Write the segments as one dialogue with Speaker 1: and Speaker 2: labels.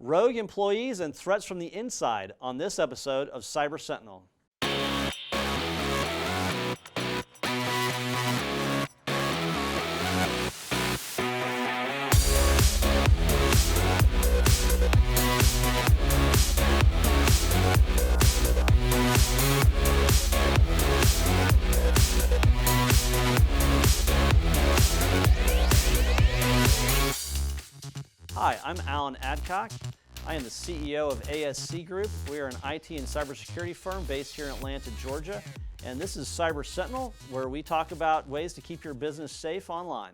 Speaker 1: rogue employees and threats from the inside on this episode of Cyber Sentinel. Hi, I'm Alan Adcock. I am the CEO of ASC Group. We are an IT and cybersecurity firm based here in Atlanta, Georgia. And this is Cyber Sentinel, where we talk about ways to keep your business safe online.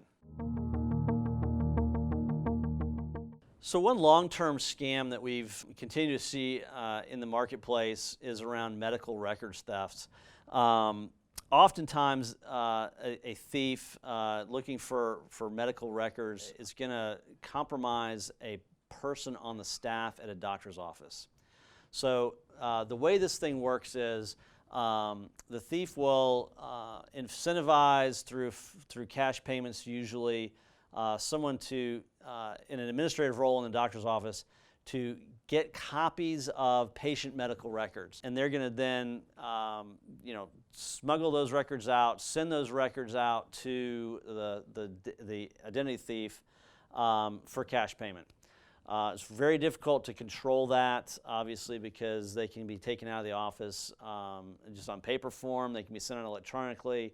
Speaker 1: So one long-term scam that we've continued to see in the marketplace is around medical records thefts. Oftentimes, a thief looking for medical records is going to compromise a person on the staff at a doctor's office. So the way this thing works is the thief will incentivize through cash payments, usually someone to in an administrative role in the doctor's office to get copies of patient medical records, and they're going to then smuggle those records out, send those records out to the identity thief for cash payment. It's very difficult to control that, obviously, because they can be taken out of the office just on paper form. They can be sent out electronically.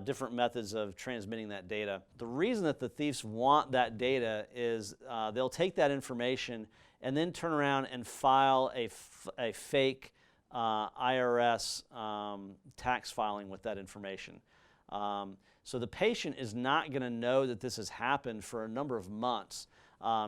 Speaker 1: Different methods of transmitting that data. The reason that the thieves want that data is they'll take that information and then turn around and file a fake IRS tax filing with that information. So the patient is not going to know that this has happened for a number of months.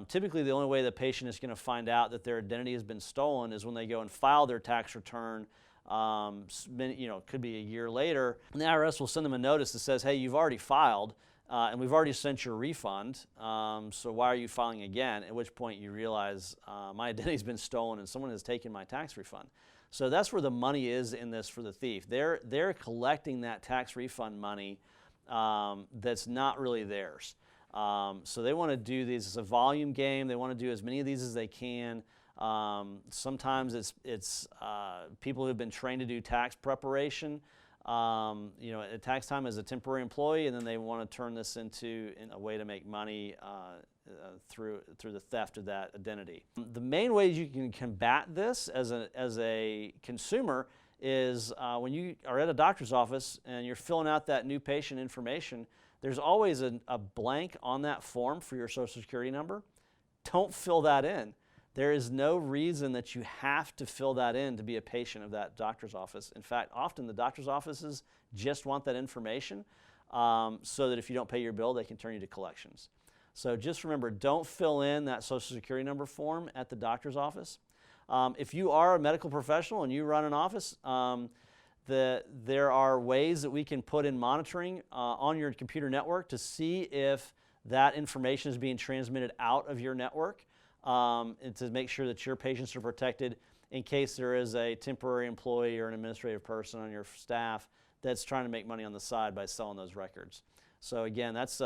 Speaker 1: Typically, the only way the patient is going to find out that their identity has been stolen is when they go and file their tax return. Could be a year later, and the IRS will send them a notice that says, hey, you've already filed, and we've already sent your refund, so why are you filing again? At which point you realize my identity's been stolen and someone has taken my tax refund. So that's where the money is in this for the thief. They're collecting that tax refund money that's not really theirs. So they want to do these. It's a volume game. They want to do as many of these as they can. Sometimes it's people who've been trained to do tax preparation, at tax time as a temporary employee, and then they want to turn this into a way to make money through the theft of that identity. The main ways you can combat this as a consumer is when you are at a doctor's office and you're filling out that new patient information, there's always a blank on that form for your Social Security number. Don't fill that in. There is no reason that you have to fill that in to be a patient of that doctor's office. In fact, often the doctor's offices just want that information so that if you don't pay your bill, they can turn you to collections. So just remember, don't fill in that Social Security number form at the doctor's office. If you are a medical professional and you run an office, there are ways that we can put in monitoring on your computer network to see if that information is being transmitted out of your network. And to make sure that your patients are protected in case there is a temporary employee or an administrative person on your staff that's trying to make money on the side by selling those records. So again, that's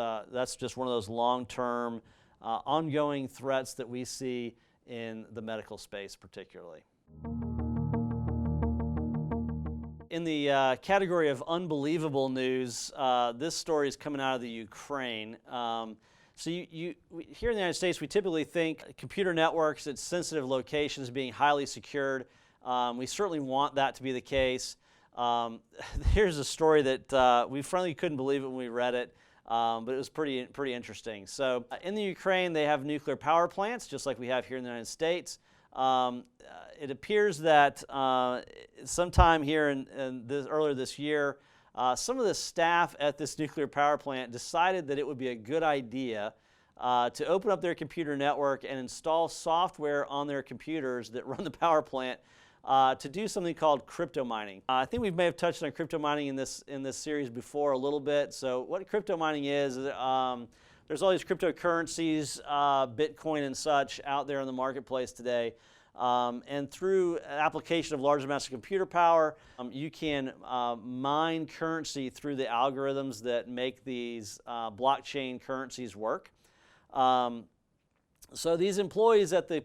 Speaker 1: just one of those long-term, ongoing threats that we see in the medical space particularly. In the category of unbelievable news, this story is coming out of the Ukraine. So here in the United States, we typically think computer networks at sensitive locations being highly secured. We certainly want that to be the case. Here's a story that we frankly couldn't believe it when we read it, but it was pretty interesting. So in the Ukraine, they have nuclear power plants, just like we have here in the United States. It appears that sometime here earlier this year, some of the staff at this nuclear power plant decided that it would be a good idea to open up their computer network and install software on their computers that run the power plant to do something called crypto mining. I think we may have touched on crypto mining in this series before a little bit. So what crypto mining is there's all these cryptocurrencies, Bitcoin and such out there in the marketplace today. And through application of large amounts of computer power, you can mine currency through the algorithms that make these blockchain currencies work. So these employees at the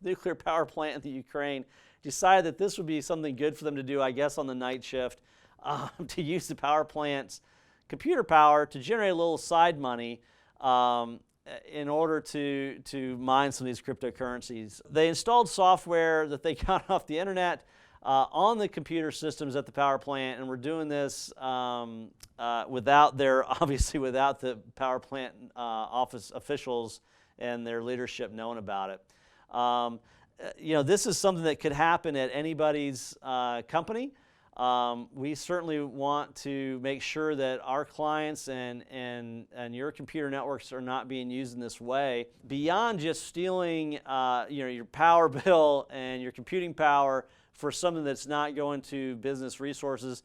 Speaker 1: nuclear power plant in the Ukraine decided that this would be something good for them to do, I guess, on the night shift, to use the power plant's computer power to generate a little side money in order to mine some of these cryptocurrencies. They installed software that they got off the internet on the computer systems at the power plant, and were doing this obviously without the power plant office officials and their leadership knowing about it. This is something that could happen at anybody's company. We certainly want to make sure that our clients and your computer networks are not being used in this way. Beyond just stealing your power bill and your computing power for something that's not going to business resources,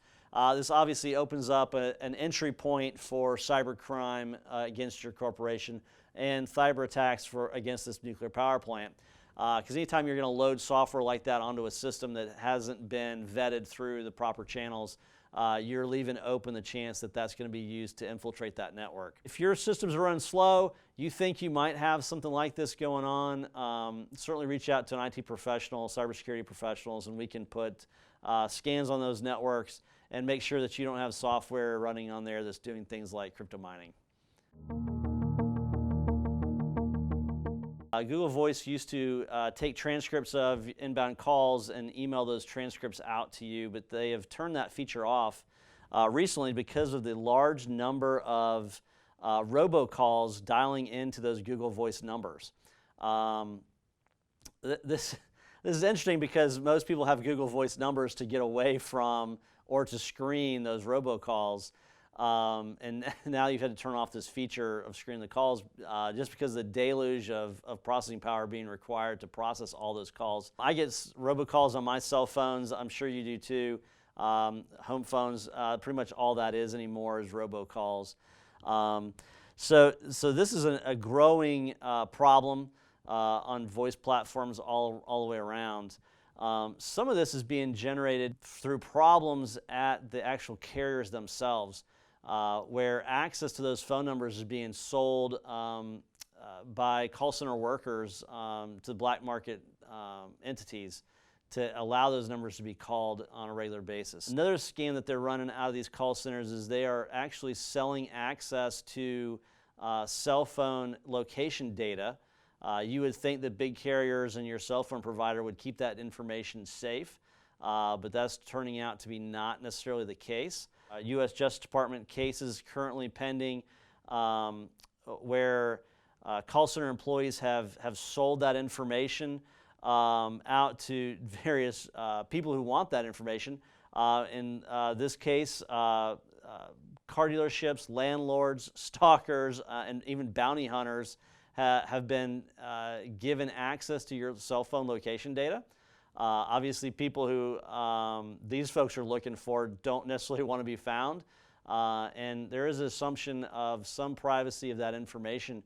Speaker 1: this obviously opens up an entry point for cybercrime against your corporation and cyber attacks against this nuclear power plant. Because anytime you're going to load software like that onto a system that hasn't been vetted through the proper channels, you're leaving open the chance that that's going to be used to infiltrate that network. If your systems are running slow, you think you might have something like this going on, certainly reach out to an IT professional, cybersecurity professionals, and we can put scans on those networks and make sure that you don't have software running on there that's doing things like crypto mining. Google Voice used to take transcripts of inbound calls and email those transcripts out to you, but they have turned that feature off recently because of the large number of robocalls dialing into those Google Voice numbers. This is interesting because most people have Google Voice numbers to get away from or to screen those robocalls. And now you've had to turn off this feature of screening the calls just because of the deluge of processing power being required to process all those calls. I get robocalls on my cell phones. I'm sure you do too. Home phones, pretty much all that is anymore is robocalls. So this is a growing problem on voice platforms all the way around. Some of this is being generated through problems at the actual carriers themselves. Where access to those phone numbers is being sold by call center workers to black market entities to allow those numbers to be called on a regular basis. Another scam that they're running out of these call centers is they are actually selling access to cell phone location data. You would think that big carriers and your cell phone provider would keep that information safe, but that's turning out to be not necessarily the case. U.S. Justice Department cases currently pending where call center employees have sold that information out to various people who want that information. In this case, car dealerships, landlords, stalkers, and even bounty hunters have been given access to your cell phone location data. Obviously, people who these folks are looking for don't necessarily want to be found, and there is an assumption of some privacy of that information,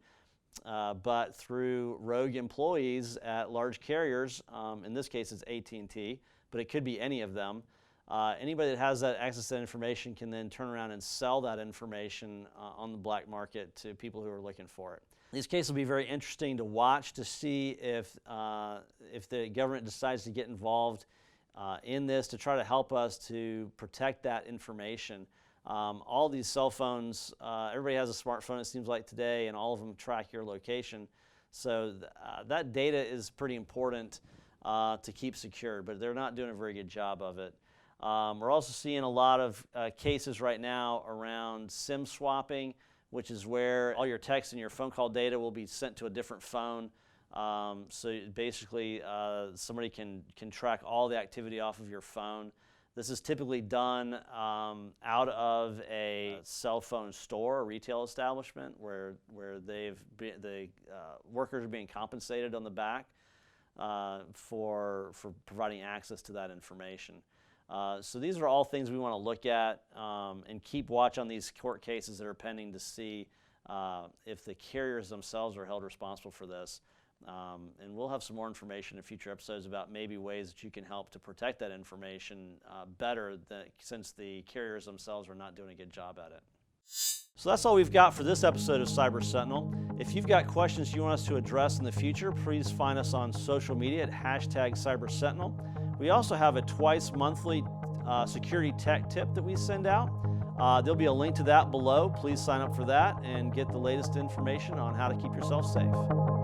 Speaker 1: but through rogue employees at large carriers, in this case it's AT&T, but it could be any of them. Anybody that has that access to that information can then turn around and sell that information on the black market to people who are looking for it. These cases will be very interesting to watch to see if the government decides to get involved in this to try to help us to protect that information. All these cell phones, everybody has a smartphone it seems like today, and all of them track your location. So that data is pretty important to keep secured, but they're not doing a very good job of it. We're also seeing a lot of cases right now around SIM swapping, which is where all your text and your phone call data will be sent to a different phone. So basically, somebody can track all the activity off of your phone. This is typically done out of a cell phone store or retail establishment where the workers are being compensated on the back for providing access to that information. So these are all things we want to look at and keep watch on these court cases that are pending to see if the carriers themselves are held responsible for this. And we'll have some more information in future episodes about maybe ways that you can help to protect that information better since the carriers themselves are not doing a good job at it. So that's all we've got for this episode of Cyber Sentinel. If you've got questions you want us to address in the future, please find us on social media at #CyberSentinel. We also have a twice monthly security tech tip that we send out. There'll be a link to that below. Please sign up for that and get the latest information on how to keep yourself safe.